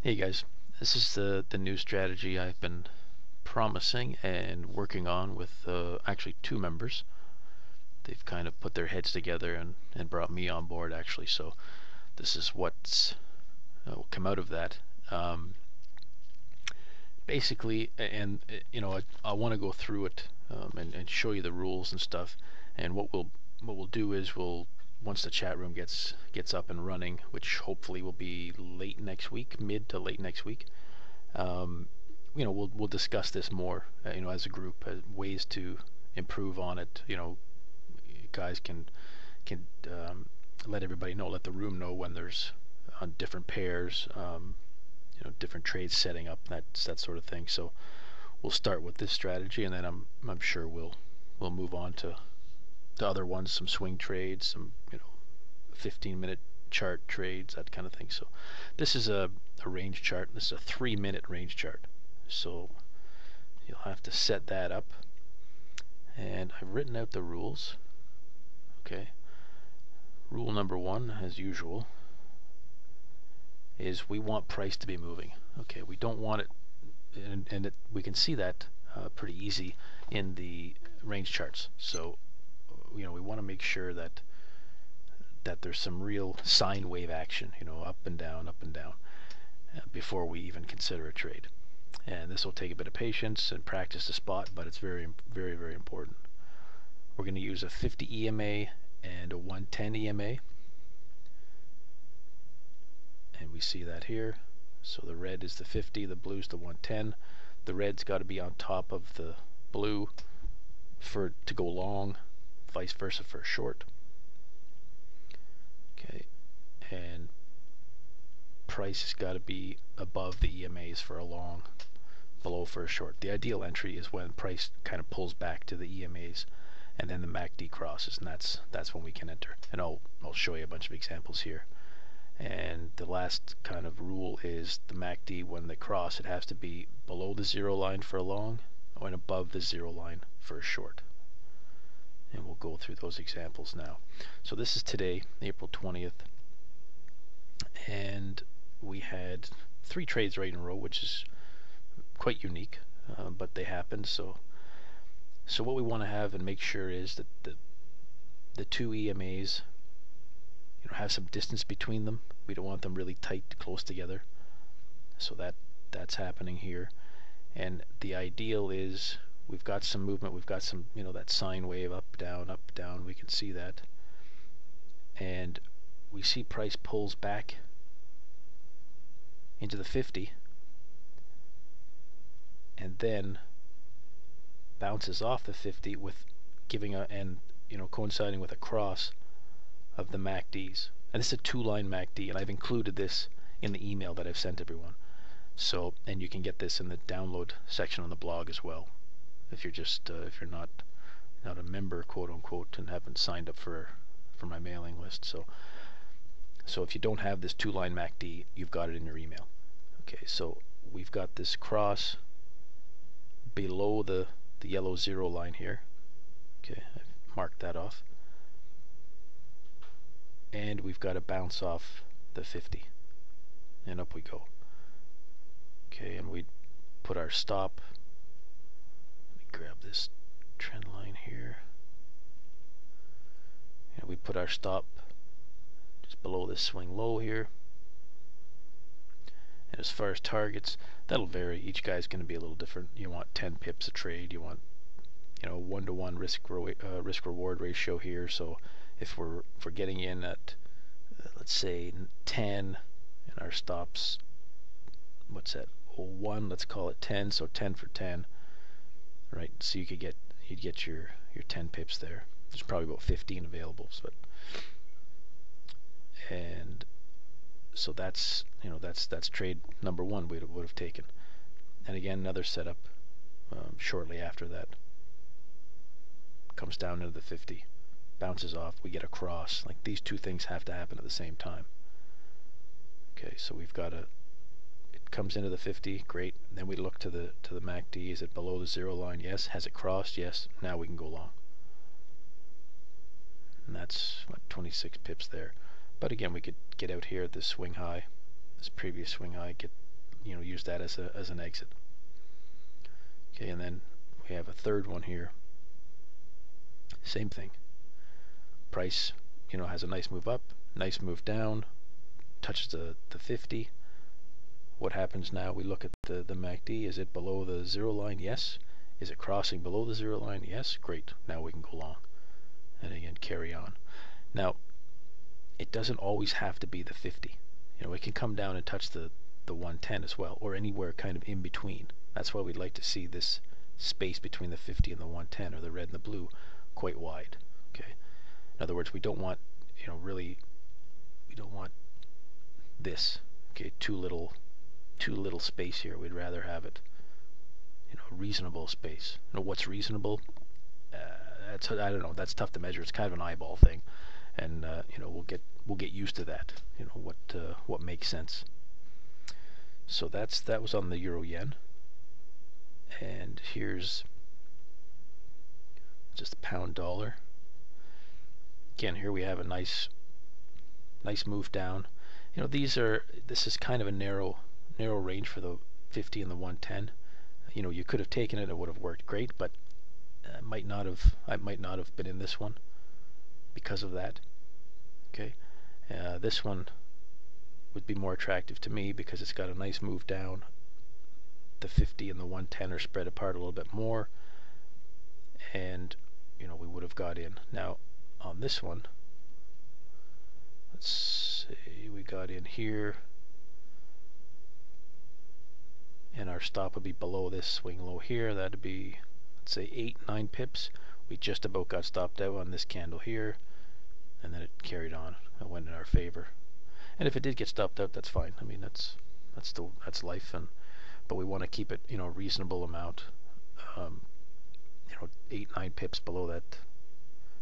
Hey guys, this is the new strategy I've been promising and working on with actually two members. They've kind of put their heads together and brought me on board actually, so this is what's will come out of that. Basically, and I want to go through it and show you the rules and stuff. And what we'll do is once the chat room gets up and running, which hopefully will be late next week, mid to late next week, we'll discuss this more, as a group, ways to improve on it. Guys can let everybody know, let the room know when there's on different pairs, different trades setting up, that sort of thing. So we'll start with this strategy, and then I'm sure we'll move on to other ones, some swing trades, some 15-minute chart trades, that kind of thing. So this is a range chart. This is a 3-minute range chart. So you'll have to set that up. And I've written out the rules. Okay. Rule number 1, as usual, is we want price to be moving. Okay, we don't want it, and we can see that pretty easy in the range charts. So we want to make sure that there's some real sine wave action, up and down, before we even consider a trade. And this will take a bit of patience and practice to spot, but it's very, very, very important. We're going to use a 50 EMA and a 110 EMA. And we see that here. So the red is the 50, the blue is the 110. The red's got to be on top of the blue to go long, vice versa for a short. Okay, and price has got to be above the EMAs for a long, below for a short. The ideal entry is when price kind of pulls back to the EMAs and then the MACD crosses, and that's when we can enter. And I'll show you a bunch of examples here. And the last kind of rule is the MACD, when they cross, it has to be below the zero line for a long and above the zero line for a short. And we'll go through those examples now. So this is today, April 20th, and we had 3 trades right in a row, which is quite unique, but they happened. So what we want to have and make sure is that the 2 EMAs have some distance between them. We don't want them really tight, close together. So that's happening here. And the ideal is we've got some movement, we've got some, that sine wave, up, down, we can see that. And we see price pulls back into the 50 and then bounces off the 50 with coinciding with a cross of the MACDs. And this is a 2-line MACD, and I've included this in the email that I've sent everyone. So, and you can get this in the download section on the blog as well, if you're just if you're not a member, quote unquote, and haven't signed up for my mailing list. So if you don't have this 2-line MACD, you've got it in your email. Okay, so we've got this cross below the yellow 0 line here. Okay, I've marked that off. And we've got to bounce off the 50, and up we go. Okay, and we put our stop. Let me grab this trend line here. And we put our stop just below this swing low here. And as far as targets, that'll vary. Each guy's going to be a little different. You want 10 pips a trade. You want 1-to-1 risk reward ratio here. So if we're getting in at let's say 10 and our stops, what's that, 1, let's call it 10, so 10 for 10, right? So you'd get your 10 pips there. There's probably about 15 available, and so that's trade number 1 we would have taken. And again, another setup shortly after that, comes down into the 50, bounces off, we get a cross. Like, these 2 things have to happen at the same time. Okay, so we've got it comes into the 50, great. And then we look to the MACD. Is it below the 0 line? Yes. Has it crossed? Yes. Now we can go long. And that's what, 26 pips there. But again, we could get out here at this swing high, this previous swing high, use that as an exit. Okay, and then we have a third one here. Same thing. Price, has a nice move up, nice move down, touches the 50. What happens now? We look at the MACD. Is it below the zero line? Yes. Is it crossing below the zero line? Yes. Great. Now we can go long. And again, carry on. Now, it doesn't always have to be the 50. It can come down and touch the 110 as well, or anywhere kind of in between. That's why we'd like to see this space between the 50 and the 110, or the red and the blue, quite wide. Okay. In other words, we don't want, we don't want this. Okay, too little space here. We'd rather have it, reasonable space. What's reasonable? I don't know. That's tough to measure. It's kind of an eyeball thing, and we'll get used to that. What makes sense. So that was on the euro yen, and here's just the pound dollar. Again, here we have a nice move down. This is kind of a narrow range for the 50 and the 110. You could have taken it would have worked great, but I might not have been in this one because of that. Okay, this one would be more attractive to me because it's got a nice move down. The 50 and the 110 are spread apart a little bit more, and we would have got in. Now on this one, let's see, we got in here, and our stop would be below this swing low here. That'd be, let's say, 8-9 pips. We just about got stopped out on this candle here, and then it carried on. It went in our favor. And if it did get stopped out, that's fine. I mean, that's life. But we want to keep it, a reasonable amount. 8-9 pips below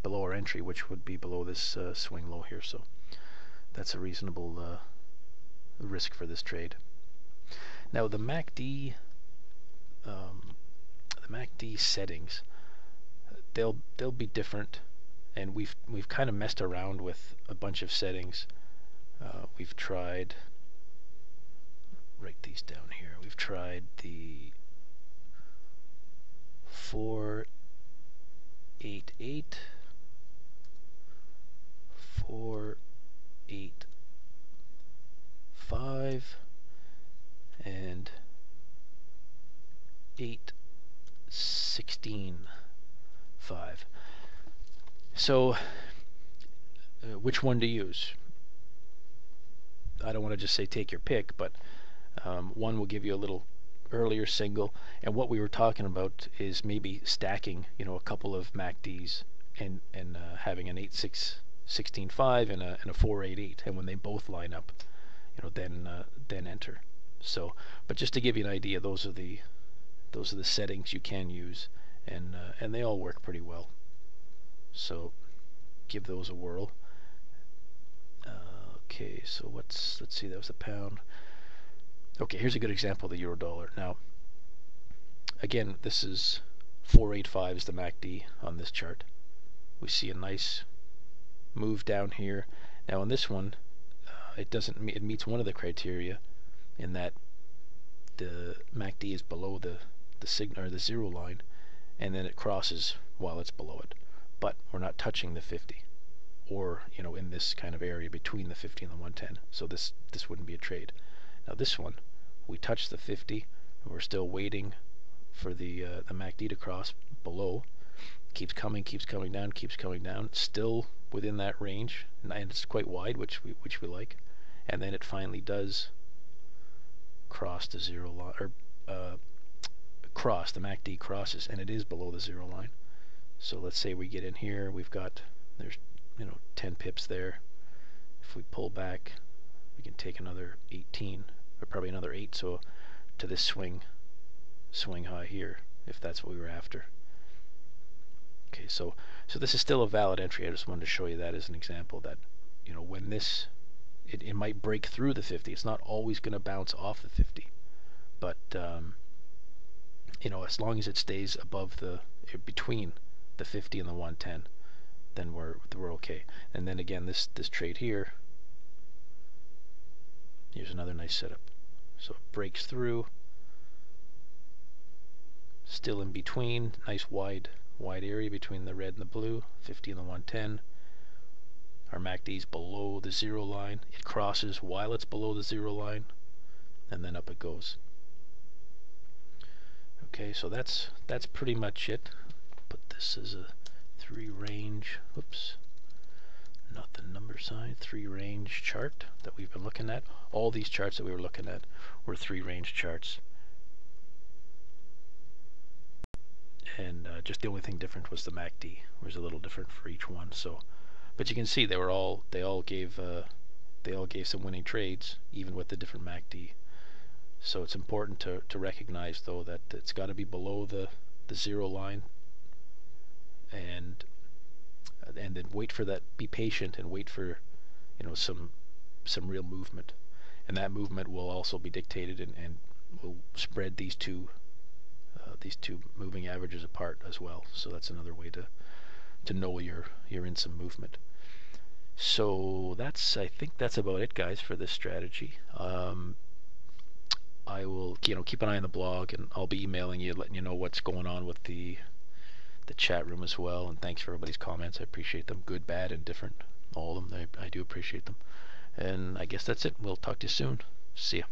our entry, which would be below this swing low here. So that's a reasonable risk for this trade. Now the MACD settings, they'll be different, and we've kind of messed around with a bunch of settings. We've tried, write these down here. We've tried the 488, 485, and 816.5. So which one to use? I don't want to just say take your pick, but one will give you a little earlier single, and what we were talking about is maybe stacking, a couple of MACDs and having an 816.5 and a 488, and when they both line up, then enter. So, but just to give you an idea, those are the settings you can use, and they all work pretty well. So give those a whirl. Okay, so let's see, that was the pound. Okay, here's a good example of the euro dollar. Now, again, this is 485 is the MACD on this chart. We see a nice move down here. Now on this one, it meets one of the criteria in that the MACD is below the signal or the zero line, and then it crosses while it's below it. But we're not touching the 50, or in this kind of area between the 50 and the 110. So this wouldn't be a trade. Now this one, we touch the 50, and we're still waiting for the MACD to cross below. Keeps coming down, still within that range, and it's quite wide, which we like. And then it finally does cross the zero line, or the MACD crosses, and it is below the zero line. So let's say we get in here, there's 10 pips there. If we pull back, we can take another 18, or probably another 8, so to this swing high here, if that's what we were after. Okay, so this is still a valid entry. I just wanted to show you that as an example that, when this, it might break through the 50. It's not always going to bounce off the 50, but as long as it stays above between the 50 and the 110, then we're okay. And then again, this trade here, here's another nice setup. So it breaks through, still in between, nice wide area between the red and the blue, 50 and the 110. Our MACD is below the 0 line. It crosses while it's below the 0 line, and then up it goes. Okay, so that's pretty much it. Put this as a 3 range, oops, not the number sign, 3 range chart that we've been looking at. All these charts that we were looking at were 3 range charts. And just the only thing different was the MACD was a little different for each one. So, but you can see they all gave some winning trades, even with the different MACD. So it's important to recognize though that it's got to be below the 0 line, and then wait for that. Be patient and wait for, you know, some real movement, and that movement will also be dictated and will spread these two moving averages apart as well. So that's another way to know you're in some movement. So I think that's about it, guys, for this strategy. I will, keep an eye on the blog, and I'll be emailing you, letting you know what's going on with the chat room as well. And thanks for everybody's comments. I appreciate them, good, bad, and different. All of them. I do appreciate them. And I guess that's it. We'll talk to you soon. See ya.